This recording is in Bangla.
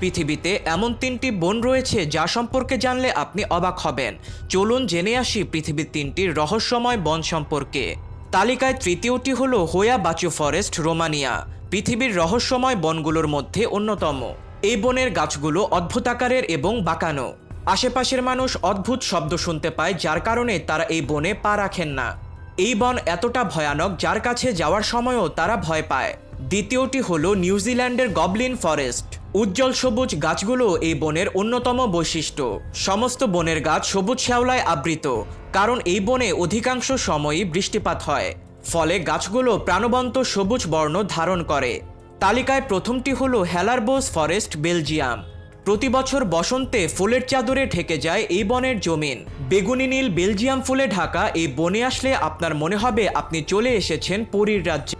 পৃথিবীতে এমন 3টি বন রয়েছে যা সম্পর্কে জানলে আপনি অবাক হবেন। চলুন জেনে আসি পৃথিবীর 3টি রহস্যময় বন সম্পর্কে। তালিকায় তৃতীয়টি হলো হোয়া বাচু ফরেস্ট, রোমানিয়া। পৃথিবীর রহস্যময় বনগুলোর মধ্যে অন্যতম। এই বনের গাছগুলো অদ্ভুত আকারের এবং বাঁকানো। আশেপাশের মানুষ অদ্ভুত শব্দ শুনতে পায়, যার কারণে তারা এই বনে পা রাখেন না। এই বন এতটা ভয়ানক যার কাছে যাওয়ার সময়ও তারা ভয় পায়। দ্বিতীয়টি হলো নিউজিল্যান্ডের গবলিন ফরেস্ট। উজ্জ্বল সবুজ গাছগুলো এই বনের অন্যতম বৈশিষ্ট্য। সমস্ত বনের গাছ সবুজ শ্যাওলায় আবৃত, কারণ এই বনে অধিকাংশ সময়ই বৃষ্টিপাত হয়, ফলে গাছগুলো প্রাণবন্ত সবুজ বর্ণ ধারণ করে। তালিকায় প্রথমটি হলো হেলারবোস ফরেস্ট, বেলজিয়াম। প্রতি বছর বসন্তে ফুলের চাদরে ঢেকে যায় এই বনের জমিন। বেগুনি নীল বেলজিয়াম ফুলে ঢাকা এই বনে আসলে আপনার মনে হবে আপনি চলে এসেছেন পরীর রাজ্যে।